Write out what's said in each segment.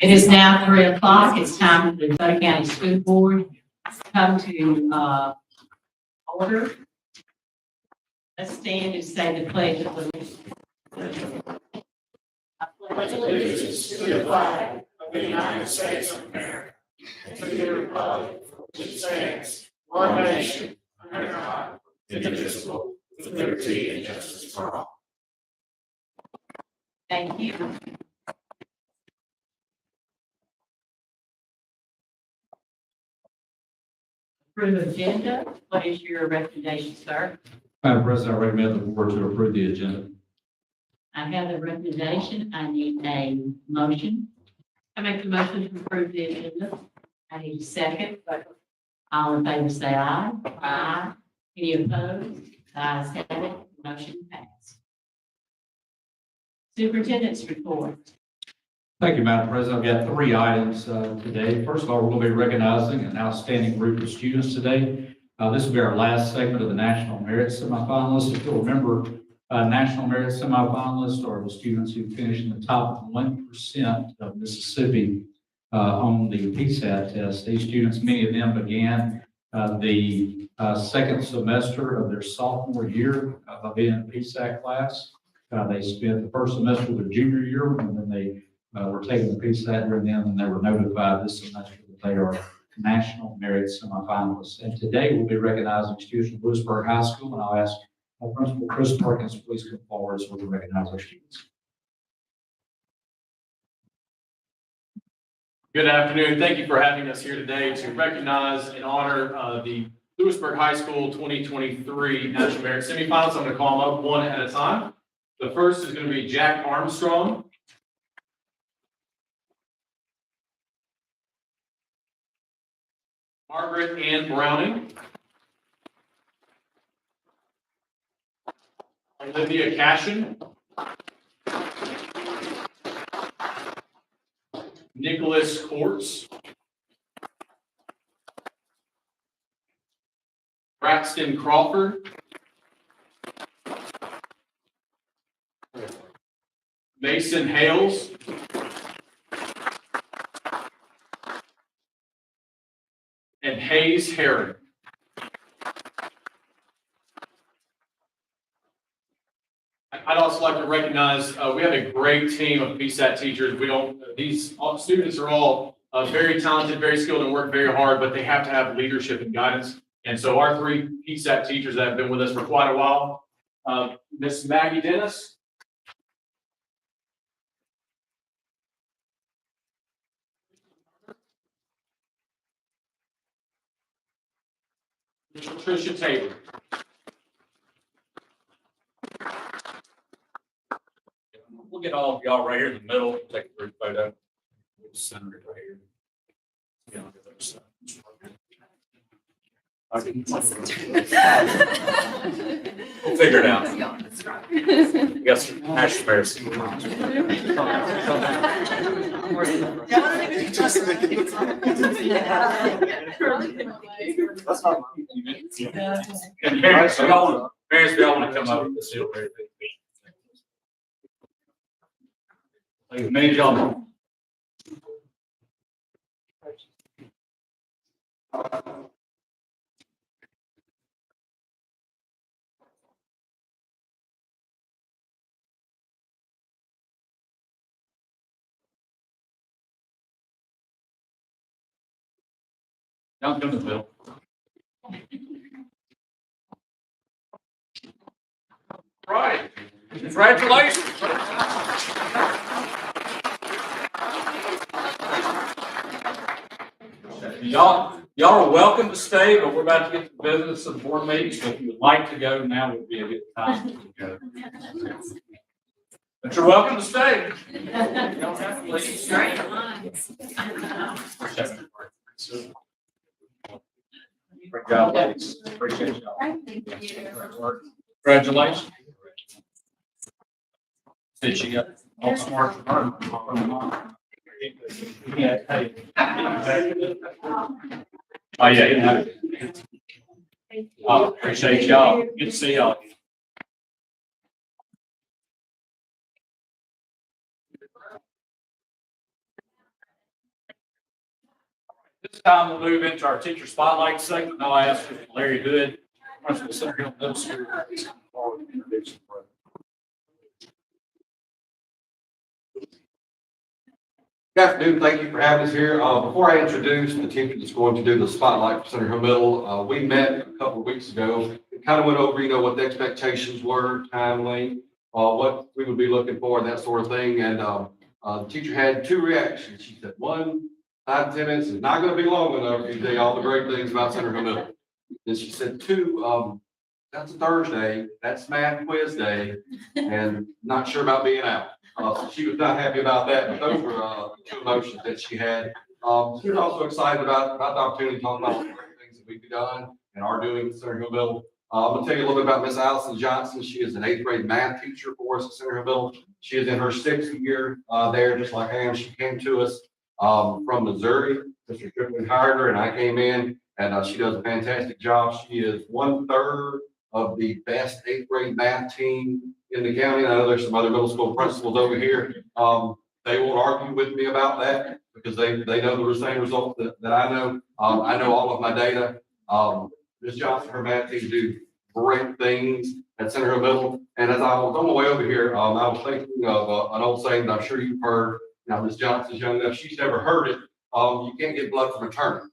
It is now 3 o'clock. It's time for the DeSoto County School Board to come to order. Let's stand and say the pledge of allegiance. I pledge allegiance to the flag of the United States of America, to the republic which stands one nation under God, indivisible, with liberty and justice for all. Thank you. Approve agenda. What is your recommendation, sir? Madam President, I recommend the board to approve the agenda. I have the recommendation. I need a motion. I make the motion to approve the agenda. I need a second. All in favor say aye. Aye. Any opposed? Ayes have it. Motion passed. Superintendent's report. Thank you, Madam President. I've got 3 items today. First of all, we're going to be recognizing an outstanding group of students today. This will be our last segment of the National Merit Semifinalists. If you'll remember, National Merit Semifinalists are the students who finish in the top 1% of Mississippi on the PSAT test. These students, many of them began the second semester of their sophomore year of being in the PSAT class. They spent the first semester of their junior year, and then they were taking the PSAT during them, and they were notified this semester that they are National Merit Semifinalists. And today we'll be recognizing students from Lewisburg High School, and I'll ask Principal Chris Perkins, please come forward so we can recognize our students. Good afternoon. Thank you for having us here today to recognize and honor the Lewisburg High School 2023 National Merit Semifinals. I'm going to call them up one at a time. The first is going to be Jack Armstrong. Margaret Ann Browning. Olivia Cashin. Nicholas Courts. Braxton Crawford. Mason Hales. And Hayes Herring. I'd also like to recognize, we have a great team of PSAT teachers. These students are all very talented, very skilled, and work very hard, but they have to have leadership and guidance. And so our 3 PSAT teachers that have been with us for quite a while, Miss Maggie Dennis. Miss Patricia Taylor. We'll get all of y'all right here in the middle, take a group photo. We'll center it right here. Yeah, on the other side. We'll figure it out. Yes, sir. National Merit Semifinals. And parents, we all want to come up with the seal. Many of y'all. Y'all come to the middle. Right. Congratulations. Y'all are welcome to stay, but we're about to get to the business of the board meeting. So if you would like to go, now would be a good time to go. But you're welcome to stay. You don't have to leave. Straight lines. Great job, ladies. Appreciate y'all. Thank you. Congratulations. Did you get all smart from mom? Yeah. Hey. Oh, yeah. Oh, appreciate y'all. Good to see y'all. time we'll move into our teacher spotlight segment. I'll ask Larry Hood, Principal of Center Hill Middle School, to come forward and introduce the program. Good afternoon. Thank you for having us here. Before I introduce the teacher that's going to do the spotlight for Center Hill Middle, we met a couple of weeks ago. It kind of went over, what the expectations were, time length, what we would be looking for, and that sort of thing. And the teacher had two reactions. She said, 5 to 10 minutes is not going to be long enough to say all the great things about Center Hill Middle. And she said, 2, that's a Thursday, that's math quiz day, and not sure about being out. So she was not happy about that, but those were two emotions that she had. She was also excited about the opportunity to talk about the great things that we've done and are doing at Center Hill Middle. I'm going to tell you a little bit about Miss Allison Johnson. She is an 8th grade math teacher for us at Center Hill Middle. She is in her 6th year there, just like I am. She came to us from Missouri. Mr. Strickland hired her, and I came in, and she does a fantastic job. She is 1/3 of the best 8th grade math team in the county. I know there's some other middle school principals over here. They won't argue with me about that because they know the same results that I know. I know all of my data. Ms. Johnson, her math team do great things at Center Hill Middle. And as I was on my way over here, I was thinking of an old saying that I'm sure you've heard. Now, Ms. Johnson's young enough, she's never heard it. You can't get blood from a turnip.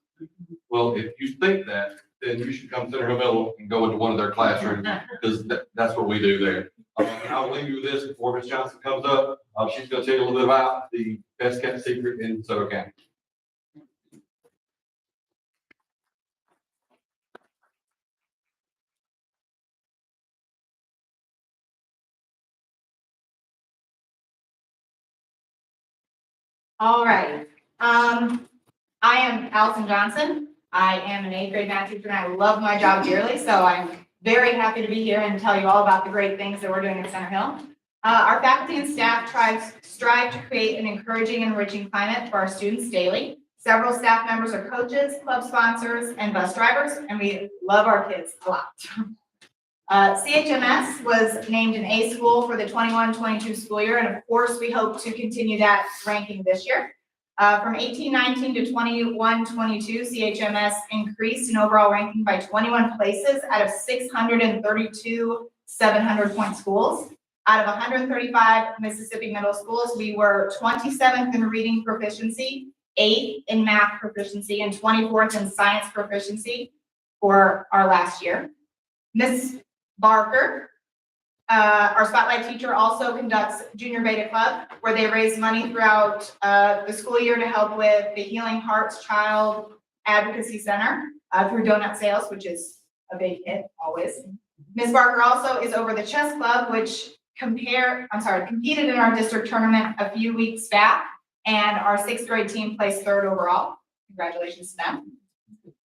Well, if you think that, then you should come to Center Hill Middle and go into one of their classrooms because that's what we do there. And I'll leave you with this before Ms. Johnson comes up. She's going to tell you a little bit about the best kept secret in DeSoto County. All right. I am Allison Johnson. I am an 8th grade math teacher and I love my job dearly. So I'm very happy to be here and tell you all about the great things that we're doing at Center Hill. Our faculty and staff strive to create an encouraging and enriching climate for our students daily. Several staff members are coaches, club sponsors, and bus drivers, and we love our kids a lot. CHMS was named an A school for the 21-22 school year, and of course, we hope to continue that ranking this year. From 18-19 to 21-22, CHMS increased in overall ranking by 21 places out of 632 700-point schools. Out of 135 Mississippi middle schools, we were 27th in reading proficiency, 8th in math proficiency, and 24th in science proficiency for our last year. Ms. Barker, our spotlight teacher, also conducts Junior Beta Club, where they raise money throughout the school year to help with the Healing Hearts Child Advocacy Center through donut sales, which is a big hit always. Ms. Barker also is over the chess club, which competed in our district tournament a few weeks back, and our 6th grade team placed 3rd overall. Congratulations to them.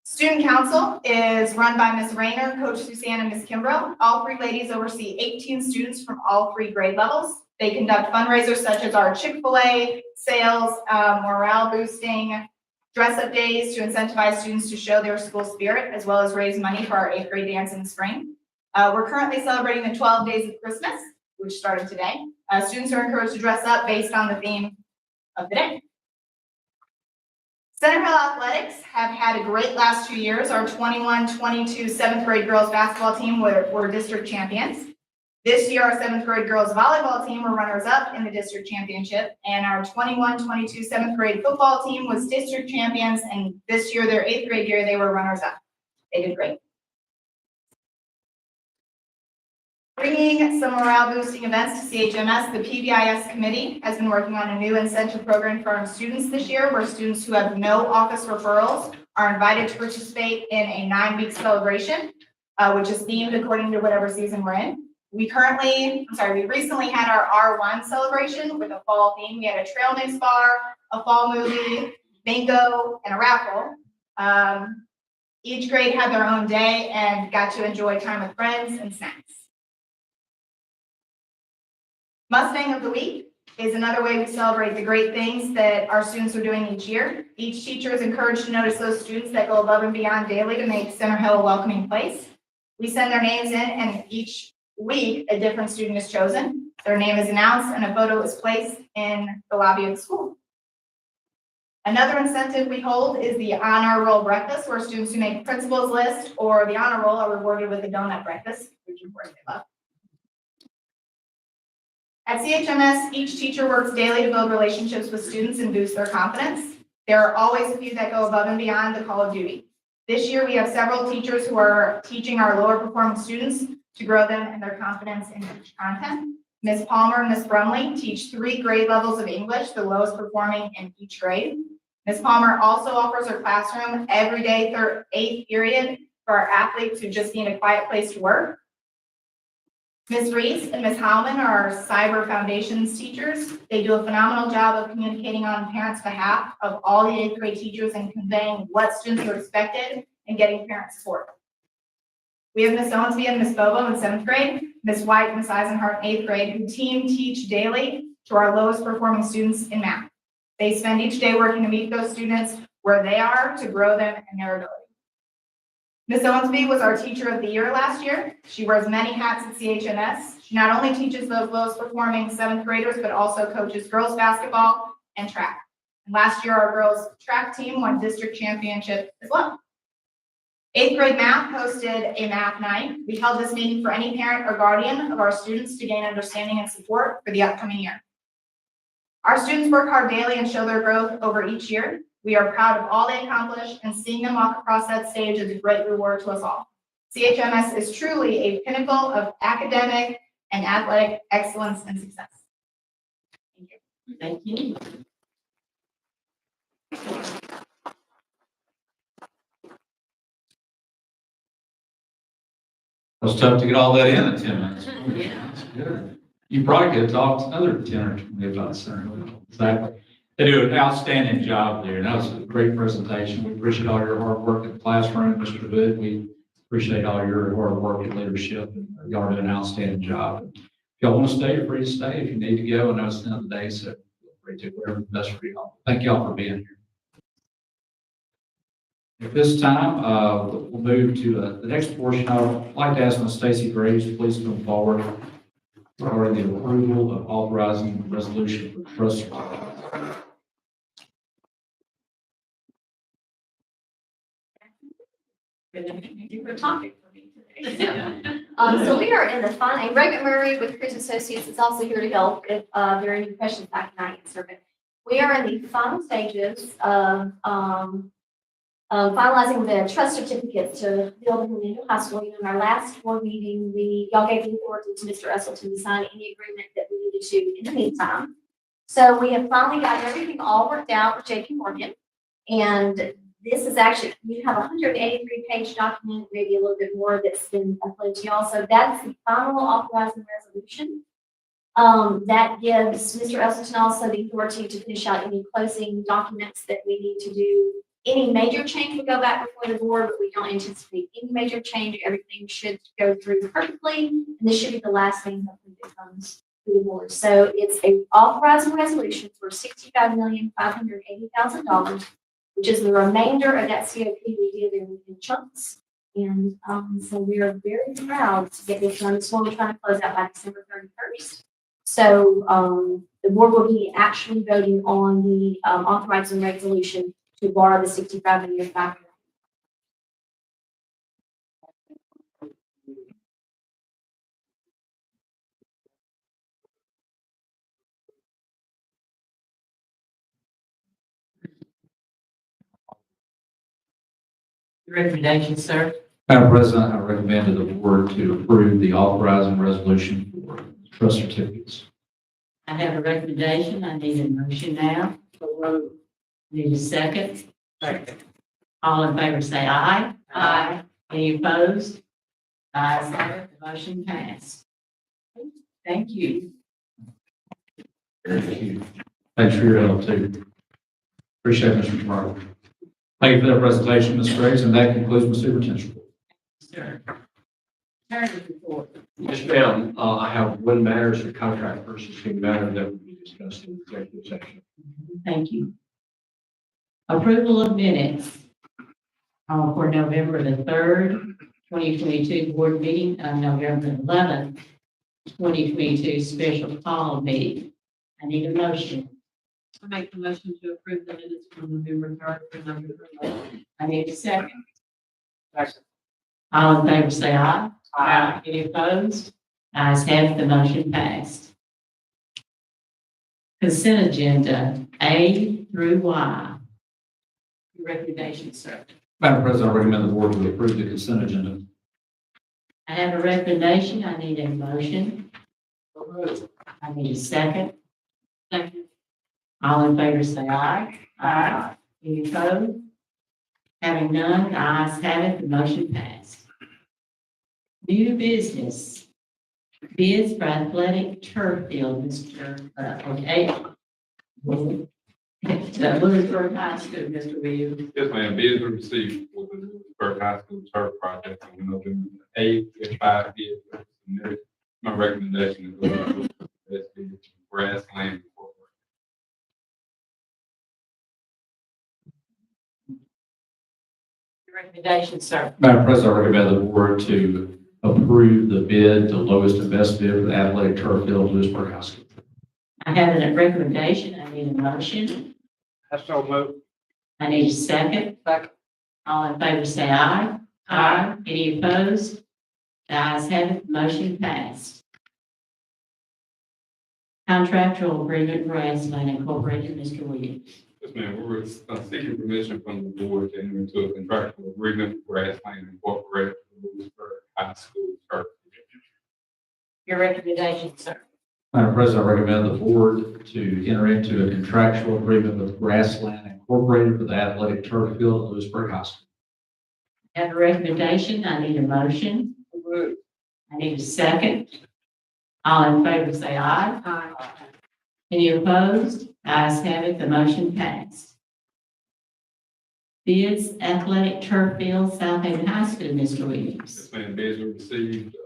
Student council is run by Ms. Rayner, Coach Suzanne, and Ms. Kimbrough. All 3 ladies oversee 18 students from all 3 grade levels. They conduct fundraisers such as our Chick-fil-A sales, morale boosting, dress-up days to incentivize students to show their school spirit, as well as raise money for our 8th grade dance in the spring. We're currently celebrating the 12 days of Christmas, which started today. Students are encouraged to dress up based on the theme of the day. Center Hill Athletics have had a great last 2 years. Our 21-22 7th grade girls basketball team were district champions. This year, our 7th grade girls volleyball team were runners-up in the district championship, and our 21-22 7th grade football team was district champions, and this year, their 8th grade year, they were runners-up. They did great. Bringing some morale-boosting events to CHMS, the PBIS committee has been working on a new incentive program for our students this year, where students who have no office referrals are invited to participate in a 9-week celebration, which is themed according to whatever season we're in. We recently had our R1 celebration with a fall theme. We had a trail mix bar, a fall movie, bingo, and a raffle. Each grade had their own day and got to enjoy time with friends and snacks. Mustang of the Week is another way we celebrate the great things that our students are doing each year. Each teacher is encouraged to notice those students that go above and beyond daily to make Center Hill a welcoming place. We send their names in, and each week a different student is chosen. Their name is announced and a photo is placed in the lobby of the school. Another incentive we hold is the honor roll breakfast, where students who make principal's list or the honor roll are rewarded with a donut breakfast, which of course they love. At CHMS, each teacher works daily to build relationships with students and boost their confidence. There are always a few that go above and beyond the call of duty. This year, we have several teachers who are teaching our lower performing students to grow them and their confidence in each content. Ms. Palmer and Ms. Brumley teach 3 grade levels of English, the lowest performing in each grade. Ms. Palmer also offers her classroom every day, 8th period, for our athletes who just need a quiet place to work. Ms. Reese and Ms. Howman are our Cyber Foundations teachers. They do a phenomenal job of communicating on parents' behalf of all the 8th grade teachers and conveying what students are expected and getting parent support. We have Ms. Owensby and Ms. Bobo in 7th grade, Ms. White and Ms. Eisenhart in 8th grade, who team teach daily to our lowest performing students in math. They spend each day working to meet those students where they are to grow them and their ability. Ms. Owensby was our Teacher of the Year last year. She wears many hats at CHMS. She not only teaches those lowest performing 7th graders, but also coaches girls basketball and track. And last year, our girls track team won district championship as well. 8th grade math hosted a math night. We held this meeting for any parent or guardian of our students to gain understanding and support for the upcoming year. Our students work hard daily and show their growth over each year. We are proud of all they accomplish, and seeing them walk across that stage is a great reward to us all. CHMS is truly a pinnacle of academic and athletic excellence and success. Thank you. It was tough to get all that in 10 minutes. Yeah. That's good. You probably could have talked another 10 or 20 about Center. Exactly. They do an outstanding job there. That was a great presentation. We appreciate all your hard work in the classroom, Mr. Wood. We appreciate all your hard work and leadership. Y'all did an outstanding job. If y'all want to stay, you're free to stay. If you need to go, I know it's the end of the day, so feel free to, whatever's best for y'all. Thank y'all for being here. At this time, we'll move to the next portion. I'd like to ask Ms. Stacy Graves, please come forward regarding the approval of authorizing the resolution for trust certificate. Different topic for me today. So we are in the fun, and Greg McMurray with Cruz Associates is also here to help if there are any questions I cannot answer. But we are in the final stages of finalizing the trust certificates to build the new high school. In our last board meeting, y'all gave the authority to Mr. Esselton to sign any agreement that we needed to in the meantime. So we have finally got everything all worked out with JP Morgan. And this is actually, you have a 183-page document, maybe a little bit more that's been uploaded to y'all. So that's the final authorizing resolution. That gives Mr. Esselton also the authority to finish out any closing documents that we need to do. Any major change will go back before the board, but we don't anticipate any major change. Everything should go through perfectly, and this should be the last thing that comes to the board. So it's a authorizing resolution for $65,580,000, which is the remainder of that COP we did in chunks. And so we are very proud to get this done. This one we're trying to close out by December 31st. So the board will be actually voting on the authorizing resolution to borrow the $65 million. Your recommendation, sir? Madam President, I recommend to the board to approve the authorizing resolution for trust certificates. I have a recommendation. I need a motion now. Need a second? Second. All in favor say aye. Aye. Any opposed? Ayes have it. The motion passed. Thank you. Thank you. Thanks for your help too. Appreciate it, Mr. Tomorrow. Thank you for that presentation, Ms. Graves, and that concludes my superintendent's report. Sir. Attorney report. Yes, ma'am. I have one matter, is a contract purchasing matter that will be discussed in executive session. Thank you. Approval of minutes for November the 3rd, 2022 board meeting, November 11th, 2022 special call meeting. I need a motion. I make the motion to approve the minutes from November 3rd for November 11th. I need a second. All in favor, say aye. Aye. Any opposed? Ayes have it, the motion passed. Consent agenda, A through Y. Your recommendation, sir. Madam President, I recommend the board to approve the consent agenda. I have a recommendation. I need a motion. I need a second. Second. All in favor, say aye. Aye. Any opposed? Having none, the ayes have it, the motion passed. New business. Bids for athletic turf field, Mr. Okay. Lewisburg High School, Mr. Williams. Yes, ma'am. Bids were received for the Lewisburg High School turf project on November 8th. We had 5 bids that were submitted. My recommendation is to go with the best bid for Grassland Incorporated. Your recommendation, sir. Madam President, I recommend the board to approve the bid, the lowest and best bid for the athletic turf field, Lewisburg High School. I have a recommendation. I need a motion. So moved. I need a second. Second. All in favor, say aye. Aye. Any opposed? The ayes have it, the motion passed. Contractual agreement, Grassland Incorporated, Mr. Williams. Yes, ma'am. We were seeking permission from the board to enter into a contractual agreement with Grassland Incorporated for the Lewisburg High School turf. Your recommendation, sir. Madam President, I recommend the board to enter into a contractual agreement with Grassland Incorporated for the athletic turf field at Lewisburg High School. I have a recommendation. I need a motion. I need a second. All in favor, say aye. Aye. Any opposed? Ayes have it, the motion passed. Bids athletic turf field, South Haven High School, Mr. Williams. Yes, ma'am. Bids were received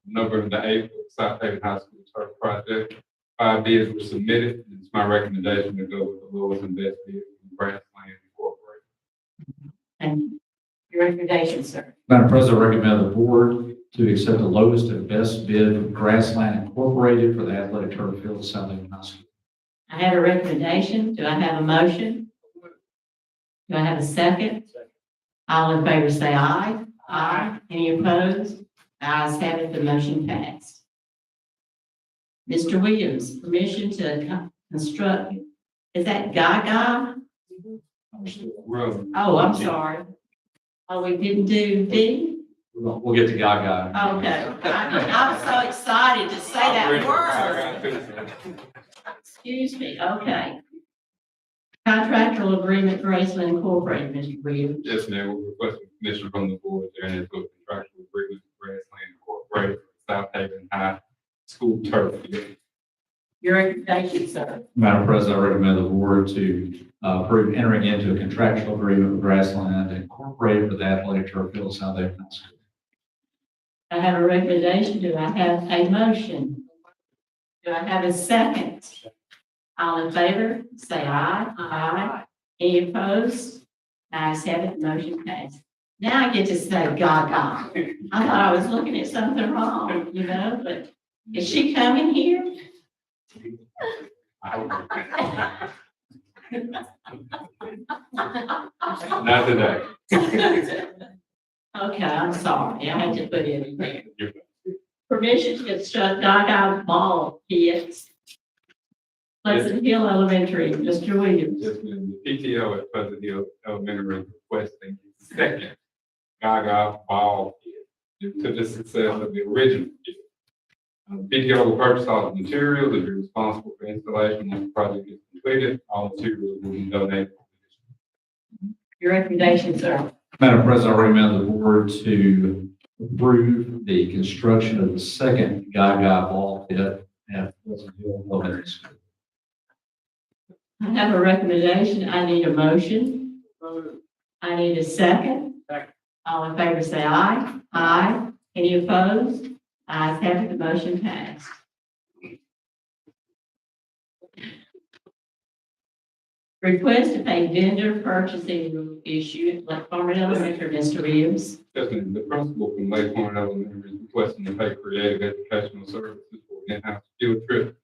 November 8th for the South Haven High School turf project. 5 bids were submitted. It's my recommendation to go with the lowest and best bid from Grassland Incorporated. Thank you. Your recommendation, sir. Madam President, I recommend the board to accept the lowest and best bid from Grassland Incorporated for the athletic turf field at South Haven High School. I have a recommendation. Do I have a motion? Do I have a second? All in favor, say aye. Aye. Any opposed? Ayes have it, the motion passed. Mr. Williams, permission to construct, is that Gaga? Well, Oh, I'm sorry. Oh, we didn't do D? We'll get to Gaga. Okay. I'm so excited to say that word. Excuse me, okay. Contractual agreement, Graceland Incorporated, Mr. Williams. Yes, ma'am. We're requesting permission from the board to enter into a contractual agreement with Grassland Incorporated for South Haven High School turf field. Your recommendation, sir. Madam President, I recommend the board to approve entering into a contractual agreement with Grassland Incorporated for the athletic turf field at South Haven High School. I have a recommendation. Do I have a motion? Do I have a second? All in favor, say aye. Aye. Any opposed? Ayes have it, motion passed. Now I get to say Gaga. I thought I was looking at something wrong, but is she coming here? Not today. Okay, I'm sorry. I had to put it in there. Permission to construct Gaga ball pits. Pleasant Hill Elementary, Mr. Williams. Yes, ma'am. The PTO at Pleasant Hill Elementary is requesting a second Gaga ball pit due to the success of the original pit. PTO will purchase all the materials and be responsible for installation once the project is completed. All materials will be donated. Your recommendation, sir. Madam President, I recommend the board to approve the construction of the second Gaga ball pit at Pleasant Hill Elementary School. I have a recommendation. I need a motion. I need a second. Second. All in favor, say aye. Aye. Any opposed? Ayes have it, the motion passed. Request to pay vendor purchasing issue at Lake Farmer Elementary, Mr. Williams. Yes, ma'am. The principal from Lake Point Elementary is requesting to pay creative educational services for an in-house field trip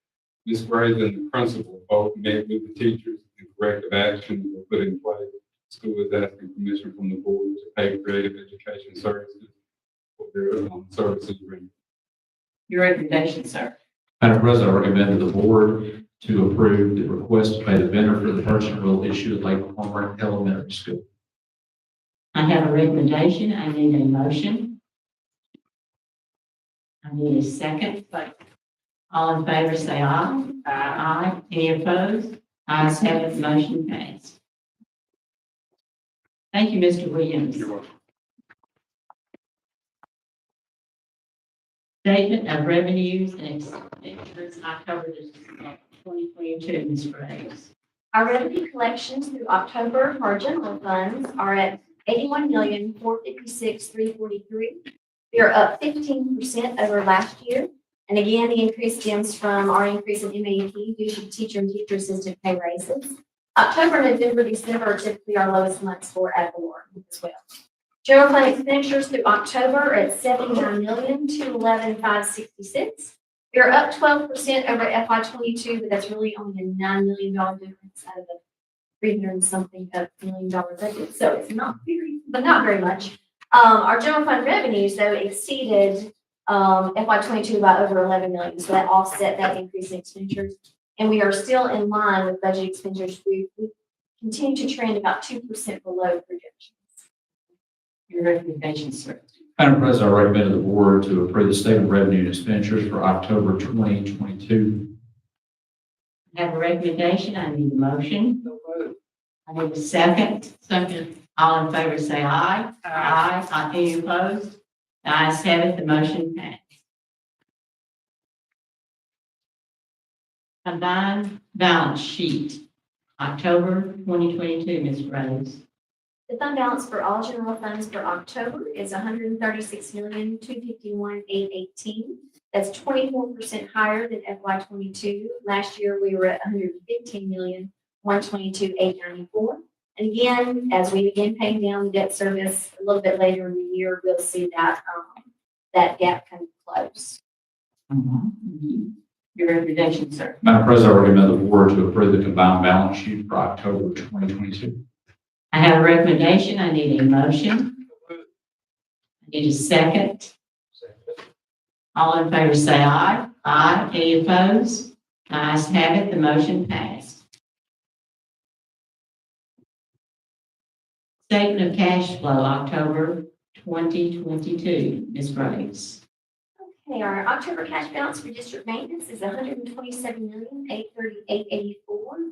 Ms. Graves and the principal both met with the teachers and corrective actions were put in place. School is asking permission from the board to pay creative education services for their services rendered. Your recommendation, sir. Madam President, I recommend to the board to approve the request to pay the vendor for the purchase will issue at Lake Palmer Elementary School. I have a recommendation. I need a motion. I need a second. All in favor, say aye. Aye. Any opposed? Ayes have it, motion passed. Thank you, Mr. Williams. You're welcome. Statement of revenues and expenditures, October 2022, Ms. Graves. Our revenue collections through October for our general funds are at 81,456,343. We are up 15% over last year. And again, the increase stems from our increase in MAP due to teacher and teacher assistant pay raises. October, November, December are typically our lowest months for ad valorem as well. General fund expenditures through October are at 79,211,566. We are up 12% over FY '22, but that's really only a $9 million difference out of the 300 and something million dollar budget. So it's not very much. Our general fund revenues though exceeded FY '22 by over 11 million. So that offset that increase in expenditures. And we are still in line with budget expenditures. We continue to trend about 2% below projections. Your recommendation, sir. Madam President, I recommend to the board to approve the statement of revenue and expenditures for October 2022. I have a recommendation. I need a motion. I need a second. Second. All in favor, say aye. Aye. Any opposed? The ayes have it, the motion passed. Combined balance sheet, October 2022, Ms. Rose. The fund balance for all general funds for October is $136,251,818. That's 24% higher than FY '22. Last year, we were at $115,122,894. And again, as we begin paying down the debt service a little bit later in the year, we'll see that that gap kind of close. Your recommendation, sir. Madam President, I recommend the board to approve the combined balance sheet for October 2022. I have a recommendation. I need a motion. I need a second. All in favor, say aye. Aye. Any opposed? The ayes have it, the motion passed. Statement of cash flow, October 2022, Ms. Graves. Okay, our October cash balance for district maintenance is $127,838,84.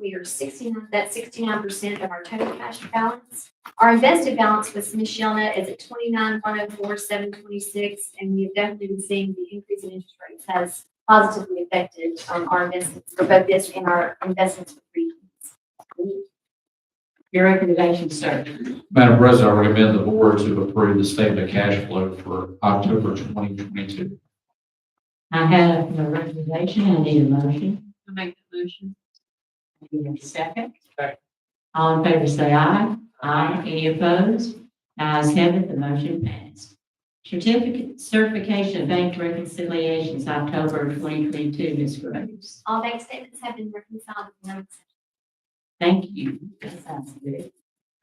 We are 69% of our total cash balance. Our invested balance with Ms. Shellnut is at $29,104,726, and we've definitely been seeing the increase in interest rates has positively affected our investments for both this and our investments with regions. Your recommendation, sir. Madam President, I recommend the board to approve the statement of cash flow for October 2022. I have a recommendation. I need a motion. I make the motion. I need a second. Second. All in favor, say aye. Aye. Any opposed? The ayes have it, the motion passed. Certification of bank reconciliations, October 2022, Ms. Graves. All bank statements have been reconciled with notes. Thank you. That sounds good.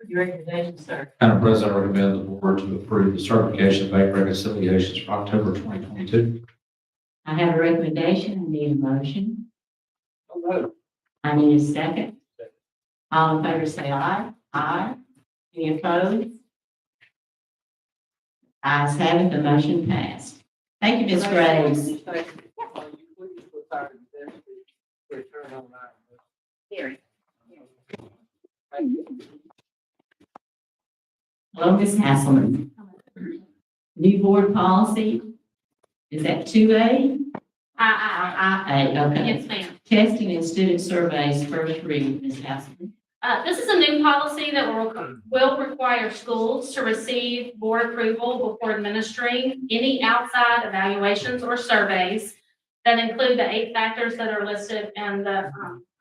Your recommendation, sir. Madam President, I recommend the board to approve the certification of bank reconciliations for October 2022. I have a recommendation. I need a motion. I need a second. All in favor, say aye. Aye. Any opposed? Ayes have it, the motion passed. Thank you, Ms. Graves. Hello, Ms. Hasselman. New board policy, is that 2A? I, okay. Yes, ma'am. Testing and student surveys, first read, Ms. Hasselman. This is a new policy that will require schools to receive board approval before administering any outside evaluations or surveys that include the 8 factors that are listed in the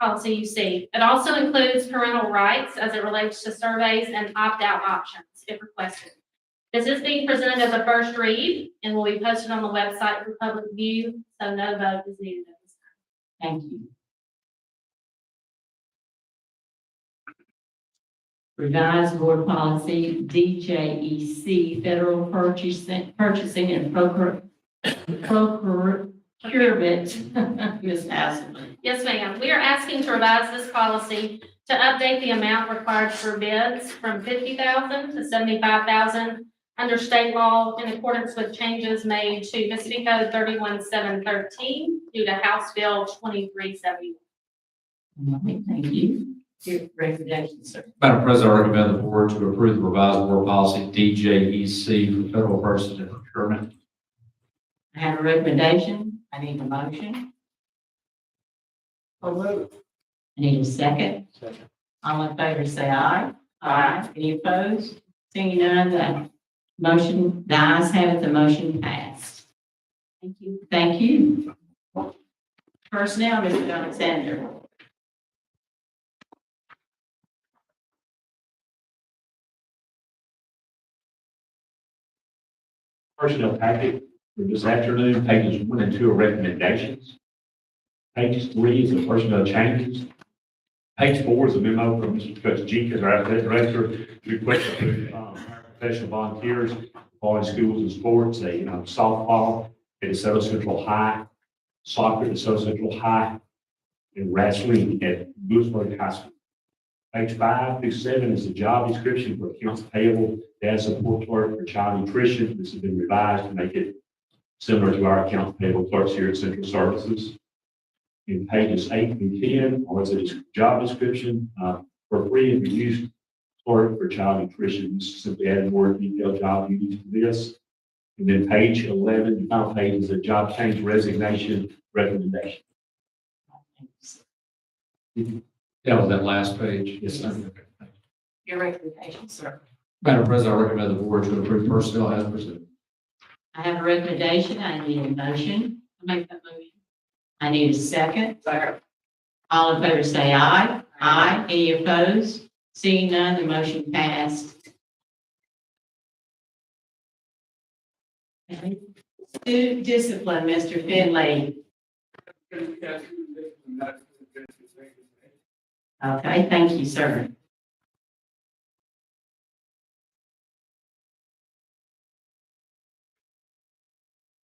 policy you see. It also includes parental rights as it relates to surveys and opt-out options if requested. This is being presented as a first read and will be posted on the website for public view, so no vote is needed at this time. Thank you. revised board policy DJEC, federal purchasing and procurement. Ms. Hasselman. Yes, ma'am. We are asking to revise this policy to update the amount required for bids from $50,000 to $75,000 under state law in accordance with changes made to Mississippi Code 31713 due to House Bill 2371. All right, thank you. Your recommendation, sir. Madam President, I recommend the board to approve the revised board policy DJEC for federal purchasing and procurement. I have a recommendation. I need a motion. I need a second. Second. All in favor, say aye. Aye. Any opposed? Seeing none, the motion, the ayes have it, the motion passed. Thank you. Thank you. Personnel, Mr. Alexander. Personnel packet for this afternoon, pages 1 and 2 are recommendations. Page 3 is the personnel changes. Page 4 is a memo from Mr. Coach Jenkins, our athletic director, requesting professional volunteers for in schools and sports, softball at DeSoto Central High, soccer at DeSoto Central High, and wrestling at Lewisburg High School. Page 5 through 7 is the job description for accounts payable, data support clerk for child nutrition. This has been revised to make it similar to our accounts payable clerks here at Central Services. In pages 8 through 10, is a job description for free and reduced clerk for child nutrition. This is simply adding more detailed job duties to this. And then page 11, the final page is a job change resignation recommendation. That was that last page. Yes, sir. Your recommendation, sir. Madam President, I recommend the board to approve personnel as presented. I have a recommendation. I need a motion. I make that motion. I need a second. All in favor, say aye. Aye. Any opposed? Seeing none, the motion passed. Okay. Student discipline, Mr. Finley. Okay, thank you, sir.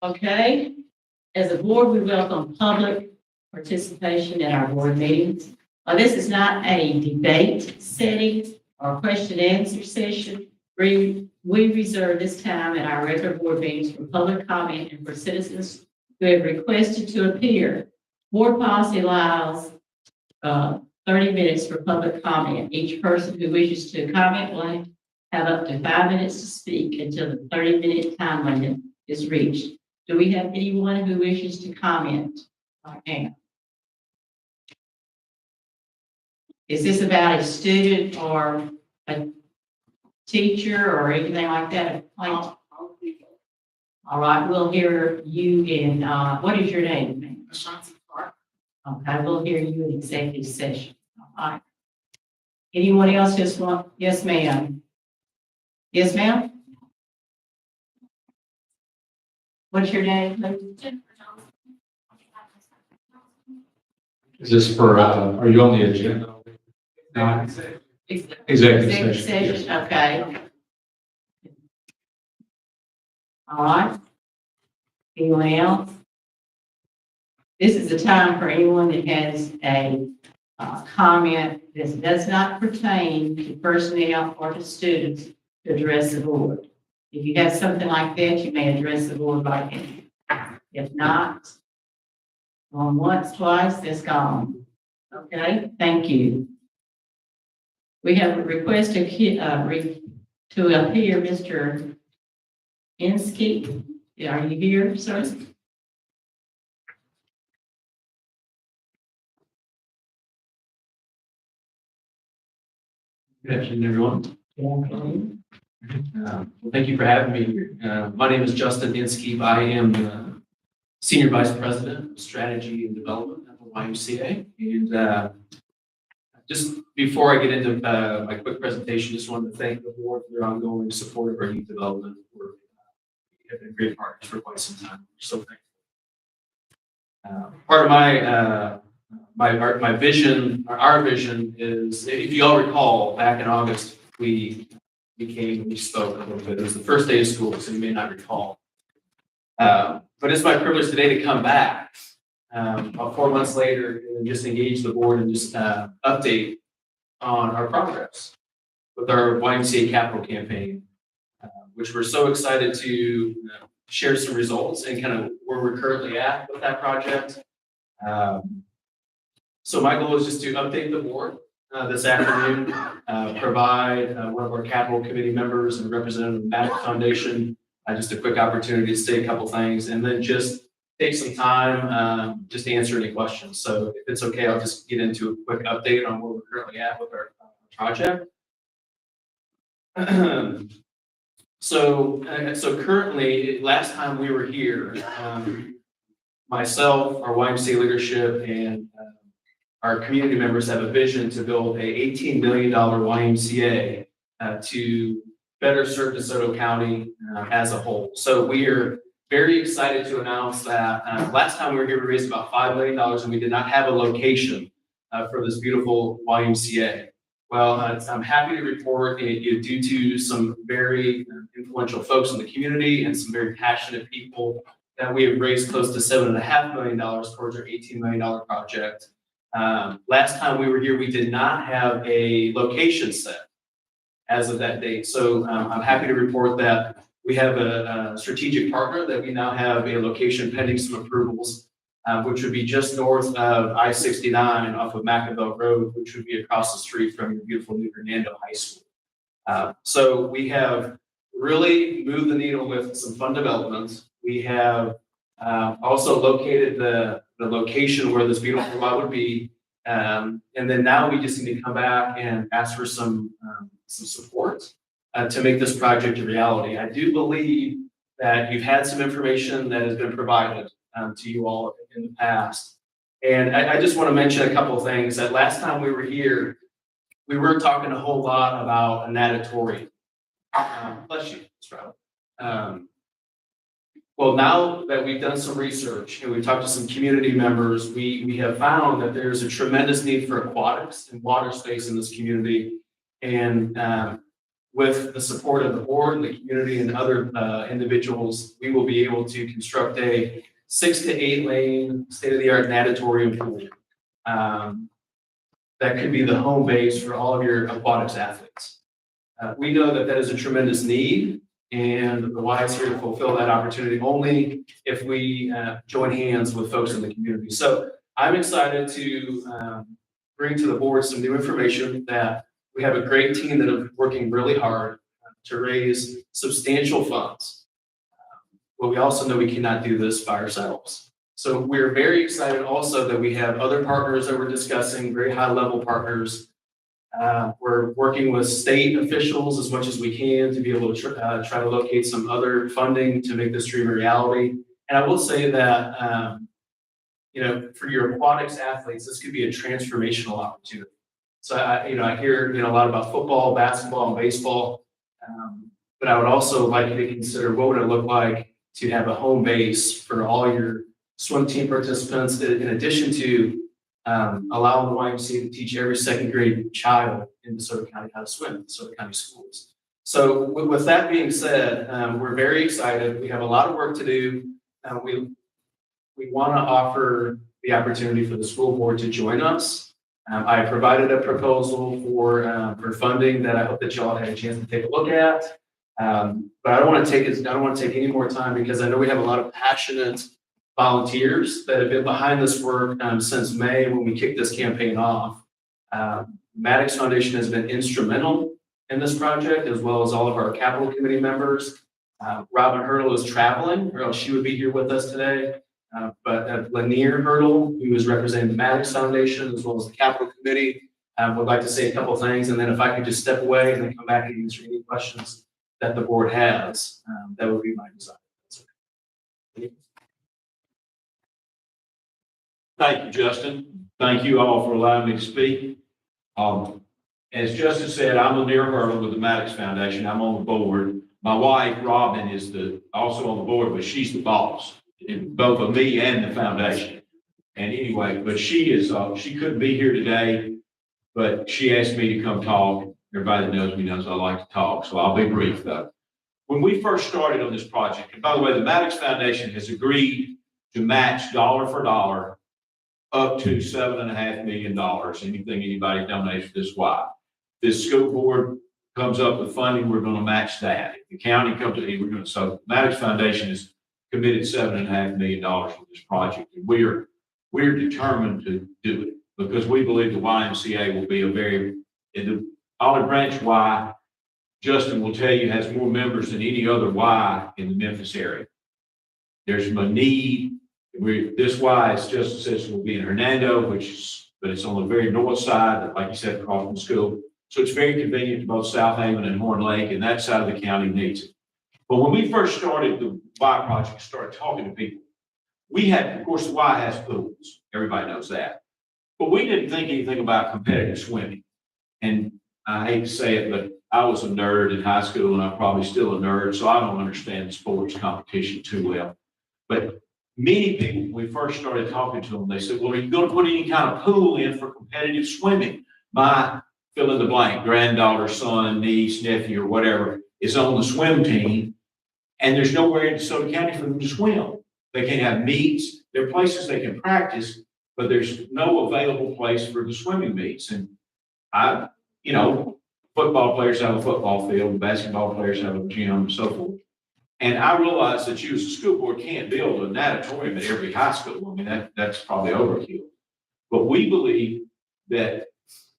Okay, as a board, we welcome public participation in our board meetings. This is not a debate setting or question and answer session. We reserve this time at our regular board meetings for public comment and for citizens who have requested to appear. Board policy allows 30 minutes for public comment. Each person who wishes to comment will have up to 5 minutes to speak until the 30-minute time limit is reached. Do we have anyone who wishes to comment right now? Is this about a student or a teacher or anything like that? All right, we'll hear you in, what is your name? Okay, we'll hear you in executive session. All right. Anyone else just want? Yes, ma'am. Yes, ma'am. What's your name, please? Is this for, are you on the agenda? No. Executive session. Okay. All right. Anyone else? This is the time for anyone that has a comment that does not pertain to personnel or to students to address the board. If you have something like that, you may address the board by hand. If not, on once, twice, it's gone. Okay, thank you. We have a request to appear, Mr. Inskeep. Are you here, sir? Good afternoon, everyone. Yeah. Well, thank you for having me here. My name is Justin Inskeep. I am the Senior Vice President of Strategy and Development at the YMCA. And just before I get into my quick presentation, just wanted to thank the board for their ongoing support of our youth development work. We have been great partners for quite some time. We're so thankful. Part of my vision, our vision is, if you all recall, back in August we spoke a little bit. It was the first day of school, so you may not recall. But it's my privilege today to come back about 4 months later and just engage the board and just update on our progress with our YMCA capital campaign, which we're so excited to share some results and kind of where we're currently at with that project. So my goal is just to update the board this afternoon, provide one of our capital committee members and representative of the Maddox Foundation just a quick opportunity to say a couple things, and then just take some time just to answer any questions. So if it's okay, I'll just get into a quick update on where we're currently at with our project. So currently, last time we were here, myself, our YMCA leadership, and our community members have a vision to build a $18 million YMCA to better serve DeSoto County as a whole. So we are very excited to announce that last time we were here, we raised about $5 million and we did not have a location for this beautiful YMCA. Well, I'm happy to report due to some very influential folks in the community and some very passionate people that we have raised close to $7.5 million towards our $18 million project. Last time we were here, we did not have a location set as of that date. So I'm happy to report that we have a strategic partner that we now have a location pending some approvals, which would be just north of I-69 off of McInville Road, which would be across the street from your beautiful New Hernando High School. So we have really moved the needle with some fund developments. We have also located the location where this beautiful lot would be. And then now we just need to come back and ask for some support to make this project a reality. I do believe that you've had some information that has been provided to you all in the past. And I just want to mention a couple of things. That last time we were here, we weren't talking a whole lot about a natatorium. Bless you, Stroud. Well, now that we've done some research and we've talked to some community members, we have found that there's a tremendous need for aquatics and water space in this community. And with the support of the board and the community and other individuals, we will be able to construct a 6 to 8 lane state-of-the-art natatorium pool that could be the home base for all of your aquatics athletes. We know that that is a tremendous need, and the Y is here to fulfill that opportunity only if we join hands with folks in the community. So I'm excited to bring to the board some new information that we have a great team that is working really hard to raise substantial funds. But we also know we cannot do this by ourselves. So we're very excited also that we have other partners that we're discussing, very high level partners. We're working with state officials as much as we can to be able to try to locate some other funding to make this dream a reality. And I will say that, for your aquatics athletes, this could be a transformational opportunity. So I hear, a lot about football, basketball, and baseball. But I would also like you to consider what would it look like to have a home base for all your swim team participants, in addition to allowing the YMCA to teach every second grade child in DeSoto County how to swim in DeSoto County schools. So with that being said, we're very excited. We have a lot of work to do. We want to offer the opportunity for the school board to join us. I provided a proposal for funding that I hope that y'all had a chance to take a look at. But I don't want to take any more time because I know we have a lot of passionate volunteers that have been behind this work since May when we kicked this campaign off. Maddox Foundation has been instrumental in this project, as well as all of our capital committee members. Robin Hurdle is traveling, or else she would be here with us today. But Lanier Hurdle, who is representing the Maddox Foundation, as well as the capital committee, would like to say a couple things. And then if I could just step away and then come back and answer any questions that the board has, that would be my desire. Thank you, Justin. Thank you all for allowing me to speak. As Justin said, I'm Lanier Hurdle with the Maddox Foundation. I'm on the board. My wife, Robin, is also on the board, but she's the boss, both of me and the foundation. And anyway, but she couldn't be here today, but she asked me to come talk. Everybody that knows me knows I like to talk, so I'll be brief though. When we first started on this project, and by the way, the Maddox Foundation has agreed to match dollar for dollar up to $7.5 million, anything anybody donates for this Y. This school board comes up with funding, we're gonna match that. If the county comes to, we're gonna, so Maddox Foundation has committed $7.5 million for this project. And we're determined to do it because we believe the YMCA will be a very, the Olive Branch Y, Justin will tell you, has more members than any other Y in the Memphis area. There's a need. This Y is just says will be in Hernando, but it's on the very north side, like you said, across from school. So it's very convenient to both South Haven and Horn Lake, and that side of the county needs it. But when we first started the Y project, started talking to people, we had, of course, the Y has pools. Everybody knows that. But we didn't think anything about competitive swimming. And I hate to say it, but I was a nerd in high school, and I'm probably still a nerd, so I don't understand sports competition too well. But many people, when we first started talking to them, they said, well, are you going to put any kind of pool in for competitive swimming? My fill in the blank, granddaughter, son, niece, nephew, or whatever, is on the swim team, and there's nowhere in DeSoto County for them to swim. They can't have meets. There are places they can practice, but there's no available place for the swimming meets. And football players have a football field, basketball players have a gym, and so forth. And I realize that you as a school board can't build a natatorium at every high school. I mean, that's probably overkill. But we believe that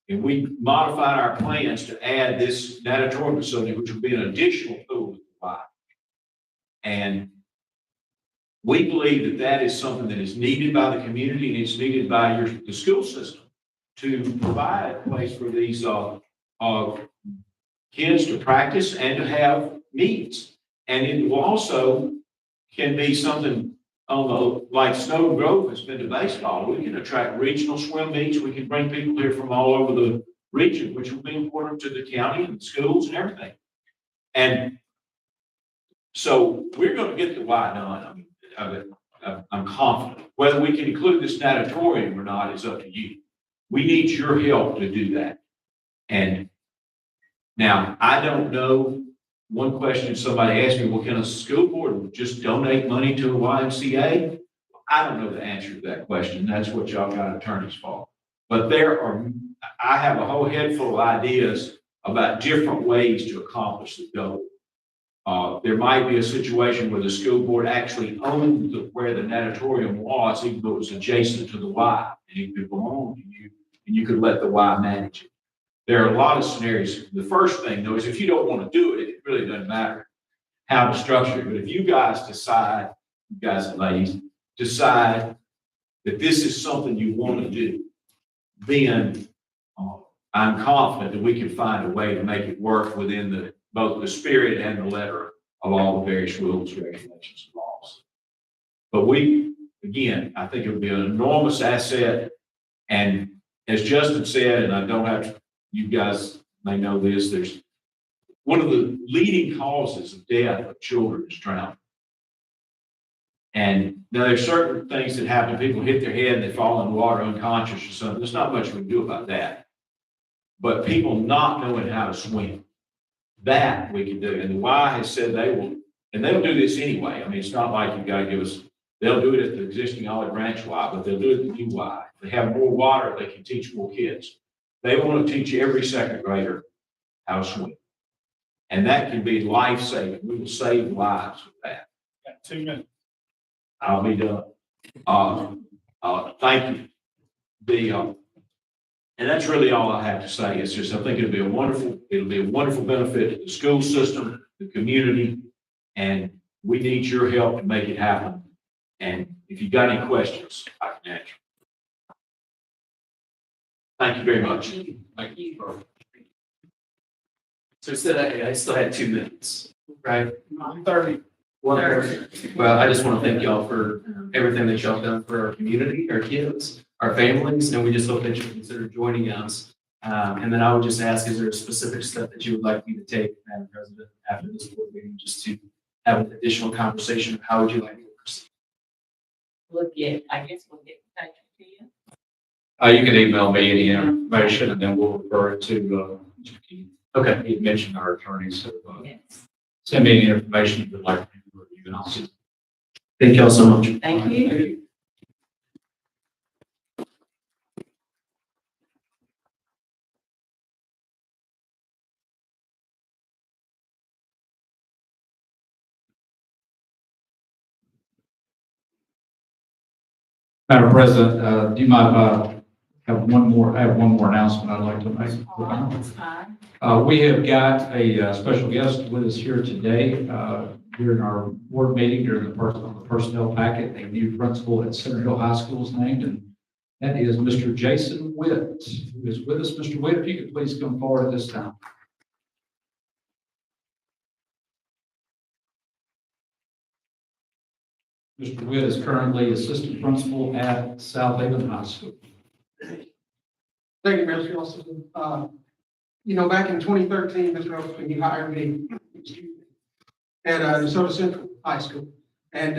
if we modified our plans to add this natatorium facility, which would be an additional pool to the Y. And we believe that is something that is needed by the community, and it's needed by the school system to provide a place for these kids to practice and to have meets. And it will also can be something like Snow Grove has been to baseball. We can attract regional swim meets. We can bring people here from all over the region, which will be important to the county and schools and everything. And so we're going to get the Y done. I'm confident. Whether we can include this natatorium or not is up to you. We need your help to do that. And now I don't know. One question somebody asked me, well, can a school board just donate money to a YMCA? I don't know the answer to that question. That's what y'all got attorneys for. But I have a whole head full of ideas about different ways to accomplish the goal. There might be a situation where the school board actually owned where the natatorium was, even though it was adjacent to the Y, and it could belong to you, and you could let the Y manage it. There are a lot of scenarios. The first thing, though, is if you don't want to do it, it really doesn't matter how to structure it. But if you guys decide, you guys and ladies, decide that this is something you want to do, then I'm confident that we can find a way to make it work within both the spirit and the letter of all the various rules, regulations, and laws. But again, I think it would be an enormous asset. And as Justin said, and I don't have to, you guys may know this, there's one of the leading causes of death of children is drowning. And now there's certain things that happen. People hit their head and they fall in the water unconscious or something. There's not much we can do about that. But people not knowing how to swim, that we can do. And the Y has said they will, and they'll do this anyway. I mean, it's not like you got to give us, they'll do it at the existing Olive Branch Y, but they'll do it at the new Y. If they have more water, they can teach more kids. They want to teach every second grader how to swim. And that can be life-saving. We will save lives with that. Got 2 minutes. I'll be done. Thank you. And that's really all I have to say. It's just, I think it'll be a wonderful benefit to the school system, the community, and we need your help to make it happen. And if you got any questions, I can answer. Thank you very much. Thank you. So I still had 2 minutes, right? 30. 1:30. Well, I just want to thank y'all for everything that y'all done for our community, our kids, our families, and we just hope that you consider joining us. And then I would just ask, is there a specific step that you would like me to take, Madam President, after this board meeting, just to have an additional conversation? How would you like me to proceed? I guess we'll get in touch with you. You can email me any information and then we'll refer it to Mr. Keith. Okay, he mentioned our attorneys, so Yes. send me any information you would like to review, and I'll see. Thank y'all so much. Thank you. Madam President, do you mind if I have one more announcement I'd like to make? That's fine. We have got a special guest with us here today, during our board meeting, during the personnel packet, a new principal at Center Hill High School is named, and that is Mr. Jason Witt, who is with us. Mr. Witt, if you could please come forward at this time. Mr. Witt is currently assistant principal at South Haven High School. Thank you, Mr. Wilson. Back in 2013, Mr. Wilson, you hired me at DeSoto Central High School. And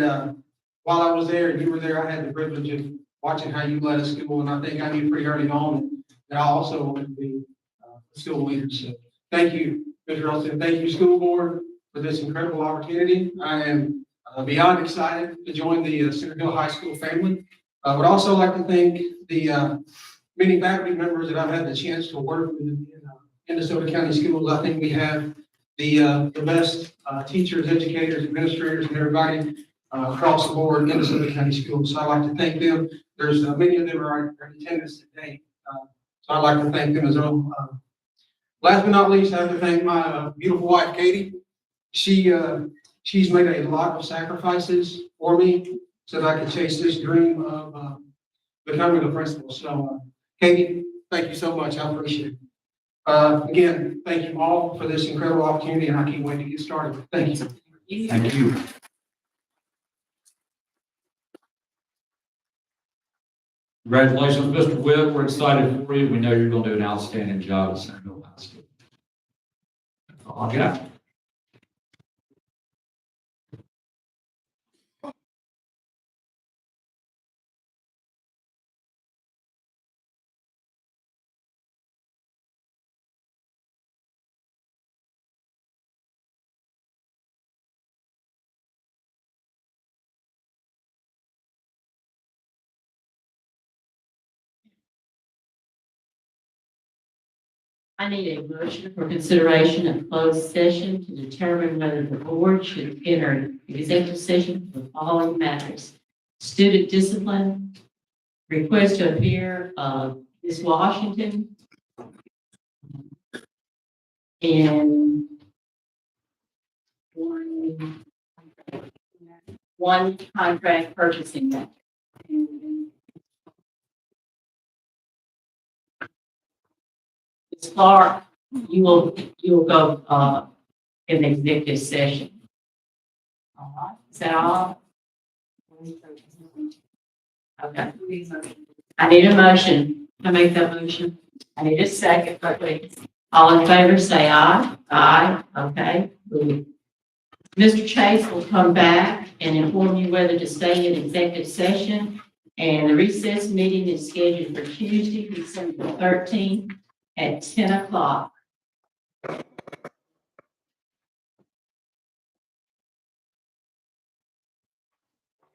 while I was there, and you were there, I had the privilege of watching how you led a school, and I think I knew pretty early on that I also wanted to be a school leader. So thank you, Mr. Wilson. Thank you, school board, for this incredible opportunity. I am beyond excited to join the Center Hill High School family. I would also like to thank the many faculty members that I've had the chance to work with in DeSoto County Schools. I think we have the best teachers, educators, administrators, and everybody across the board in DeSoto County Schools. So I'd like to thank them. There's many of them are in attendance today. So I'd like to thank them as well. Last but not least, I have to thank my beautiful wife, Katie. She's made a lot of sacrifices for me so that I could chase this dream of becoming a principal. So, Katie, thank you so much. I appreciate it. Again, thank you all for this incredible opportunity, and I can't wait to get started. Thank you. Thank you. Congratulations, Mr. Witt. We're excited for you. We know you're going to do an outstanding job at Center Hill High School. That's all I got. I need a motion for consideration of closed session to determine whether the board should enter executive session for the following matters: student discipline, request to appear, Ms. Washington, and one contract purchasing matter. Ms. Clark, you will go, in the executive session. All right, is that all? Okay. I need a motion. Can I make that motion? I need a second, please. All in favor, say aye. Aye, okay. Mr. Chase will come back and inform you whether to stay in executive session. And the recess meeting is scheduled for Tuesday, December 13th at 10 o'clock.